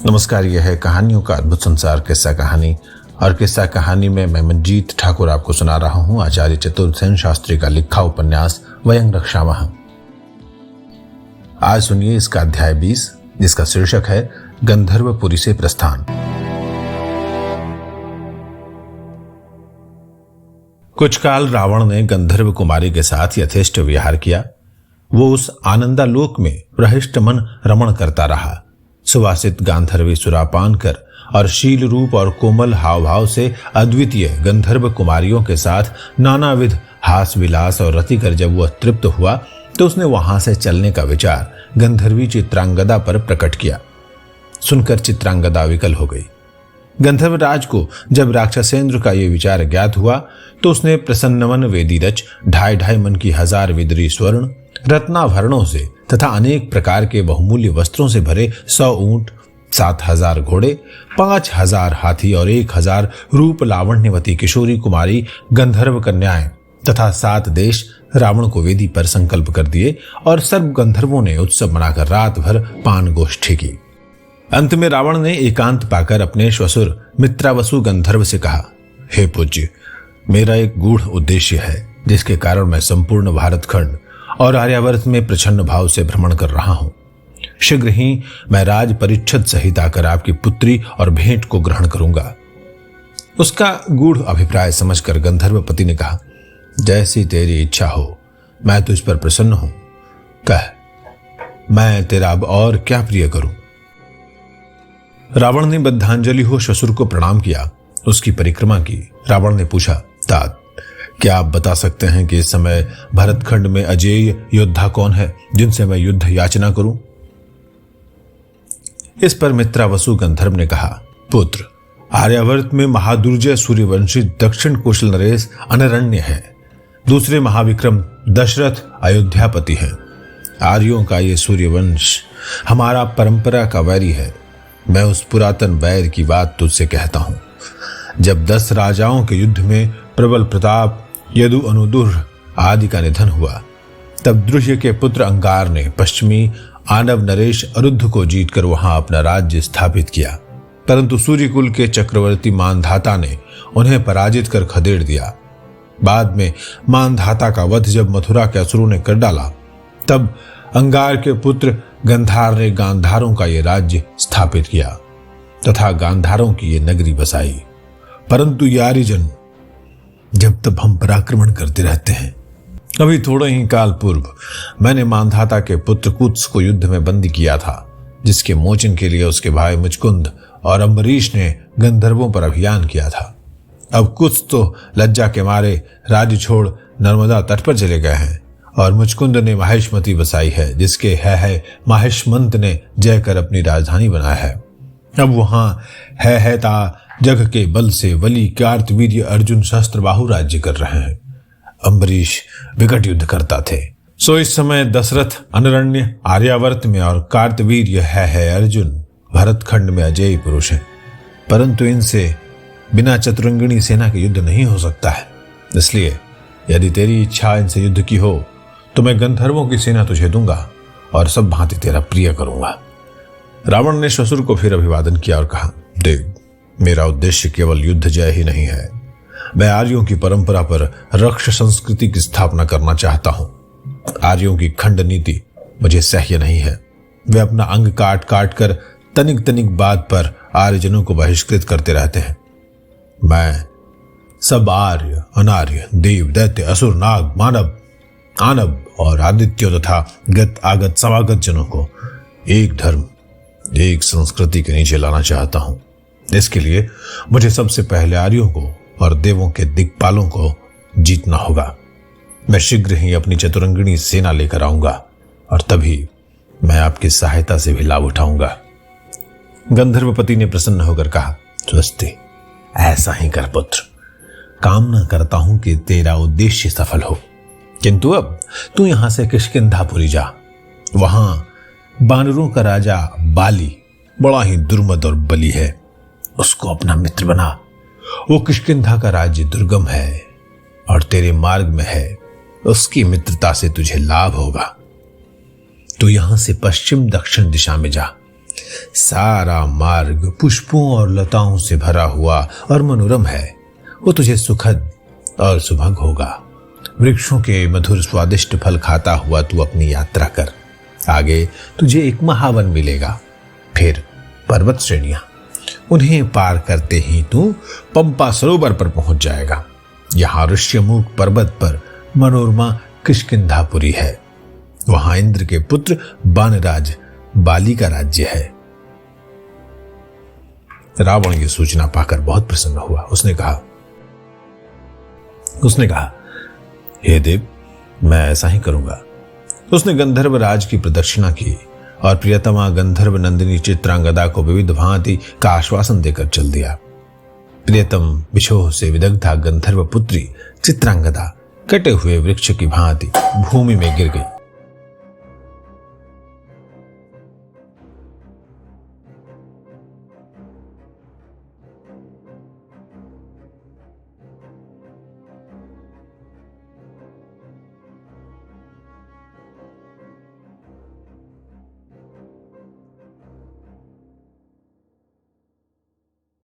नमस्कार, यह है कहानियों का अद्भुत संसार किस्सा कहानी। और किस्सा कहानी में मैं मनजीत ठाकुर आपको सुना रहा हूं आचार्य चतुर्सेन शास्त्री का लिखा उपन्यास वयं रक्षामः। आज सुनिए इसका अध्याय 20, जिसका शीर्षक है गंधर्वपुरी से प्रस्थान। कुछ काल रावण ने गंधर्व कुमारी के साथ यथेष्ट विहार किया। वो उस आनंदालोक में प्रहिष्ट मन रमण करता रहा। सुवासित गांधर्वी सुरापान कर और शील रूप और कोमल हाव भाव से अद्वितीय गंधर्व कुमारियों के साथ नानाविध हास विलास और रति कर जब वह तृप्त हुआ तो उसने वहां से चलने का विचार गंधर्वी चित्रांगदा पर प्रकट किया। सुनकर चित्रांगदा विकल हो गई। गंधर्वराज को जब राक्षसेंद्र का यह विचार ज्ञात हुआ तो उसने प्रसन्नमन वेदी रच 2.5 मन की 1000 विदरी स्वर्ण रत्नाभरणों से तथा अनेक प्रकार के बहुमूल्य वस्त्रों से भरे 100 ऊंट, 7000 घोड़े, 5000 हाथी और 1000 रूप लावण्यवती किशोरी कुमारी गंधर्व कन्याएं तथा 7 देश रावण को वेदी पर संकल्प कर दिए और सर्व गंधर्वों ने उत्सव मनाकर रात भर पान गोष्ठी की। अंत में रावण ने एकांत पाकर अपने श्वशुर मित्रावसु गंधर्व से कहा, हे पूज्य, मेरा एक गूढ़ उद्देश्य है जिसके कारण मैं संपूर्ण भारतखंड और आर्यावर्त में प्रछन्न भाव से भ्रमण कर रहा हूं। शीघ्र ही मैं राज परिच्छद सहित आकर आपकी पुत्री और भेंट को ग्रहण करूंगा। उसका गूढ़ अभिप्राय समझकर गंधर्वपति ने कहा, जैसी तेरी इच्छा हो, मैं तुझ पर प्रसन्न हूं। कह, मैं तेरा अब और क्या प्रिय करूं। रावण ने बद्धांजलि हो श्वशुर को प्रणाम किया। उसकी परिक्रमा की। रावण ने पूछा, तात, क्या आप बता सकते हैं कि इस समय भरतखंड में अजेय योद्धा कौन है जिनसे मैं युद्ध याचना करूं। इस पर मित्रावसु गंधर्व ने कहा, पुत्र, आर्यावर्त में महादुर्जय सूर्यवंशी दक्षिण कुशल नरेश अनरण्य है। दूसरे महाविक्रम दशरथ अयोध्यापति हैं। आर्यों का ये सूर्यवंश हमारा परंपरा का वैरी है। मैं उस पुरातन वैर की बात तुझसे कहता हूं। जब 10 राजाओं के युद्ध में प्रबल प्रताप यदु अनुदुर आदि का निधन हुआ, तब द्रुह्य के पुत्र अंगार ने पश्चिमी आनव नरेश अरुद्ध को जीतकर वहां अपना राज्य स्थापित किया। परंतु सूर्यकुल के चक्रवर्ती मानधाता ने उन्हें पराजित कर खदेड़ दिया। बाद में मानधाता का वध जब मथुरा के असुरों ने कर डाला, तब अंगार के पुत्र गंधार ने गांधारों का यह राज्य स्थापित किया तथा गांधारों की ये नगरी बसाई। परंतु यारीजन, जब तब हम पराक्रमण करते रहते हैं। अभी थोड़े ही काल पूर्व मैंने मानधाता के पुत्र कुत्स को युद्ध में बंदी किया था, जिसके मोचन के लिए उसके भाई मुचकुंद और अम्बरीश ने गंधर्वों पर अभियान किया था। अब कुत्स तो लज्जा के मारे राज्य छोड़ नर्मदा तट पर चले गए हैं और मुचकुंद ने माहेशमती बसाई है, जिसके है माहेशमंत ने जय कर अपनी राजधानी बनाया है। अब वहां है ता जग के बल से वली कार्तवीर्य अर्जुन सहस्त्रबाहु राज्य कर रहे हैं। अम्बरीश विकट युद्ध करता थे। सो इस समय दशरथ अनरण्य आर्यावर्त में और कार्तवीर्य है अर्जुन भरतखंड में अजेय पुरुष हैं। परंतु इनसे बिना चतुरंगिणी सेना के युद्ध नहीं हो सकता है। इसलिए यदि तेरी इच्छा इनसे युद्ध की हो तो मैं गंधर्वों की सेना तुझे दूंगा और सब भांति तेरा प्रिय करूंगा। रावण ने श्वशुर को फिर अभिवादन किया और कहा, देव, मेरा उद्देश्य केवल युद्ध जय ही नहीं है। मैं आर्यों की परंपरा पर रक्ष संस्कृति की स्थापना करना चाहता हूं। आर्यों की खंड नीति मुझे सह्य नहीं है। वे अपना अंग काट काट कर तनिक तनिक बात पर आर्यजनों को बहिष्कृत करते रहते हैं। मैं सब आर्य, अनार्य, देव, दैत्य, असुर, नाग, मानव, आनव और आदित्यों तथा गत आगत समागत जनों को एक धर्म, एक संस्कृति के नीचे लाना चाहता हूं। इसके लिए मुझे सबसे पहले आर्यों को और देवों के दिक्पालों को जीतना होगा। मैं शीघ्र ही अपनी चतुरंगिणी सेना लेकर आऊंगा और तभी मैं आपकी सहायता से भी लाभ उठाऊंगा। गंधर्वपति ने प्रसन्न होकर कहा, स्वस्ति, ऐसा ही कर पुत्र। कामना करता हूं कि तेरा उद्देश्य सफल हो। किंतु अब तू यहां से किष्किंधापुरी जा। वहां बानरों का राजा बाली बड़ा ही दुर्मद और बली है। उसको अपना मित्र बना। वो किष्किंधा का राज्य दुर्गम है और तेरे मार्ग में है। उसकी मित्रता से तुझे लाभ होगा। तो यहां से पश्चिम दक्षिण दिशा में जा सारा मार्ग पुष्पों और लताओं से भरा हुआ और मनोरम है। वो तुझे सुखद और सुभग होगा। वृक्षों के मधुर स्वादिष्ट फल खाता हुआ तू अपनी यात्रा कर। आगे तुझे एक महावन मिलेगा, फिर पर्वत श्रेणियां। उन्हें पार करते ही तू पंपा सरोवर पर पहुंच जाएगा। यहां ऋष्यमुख पर्वत पर मनोरमा किष्किंधापुरी है। वहां इंद्र के पुत्र बानराज बाली का राज्य है। रावण ये सूचना पाकर बहुत प्रसन्न हुआ। उसने कहा, हे देव, मैं ऐसा ही करूंगा। उसने गंधर्व राज की प्रदक्षिणा की और प्रियतमा गंधर्व नंदिनी चित्रांगदा को विविध भांति का आश्वासन देकर चल दिया। प्रियतम विछोह से विदग्धा गंधर्व पुत्री चित्रांगदा कटे हुए वृक्ष की भांति भूमि में गिर गई।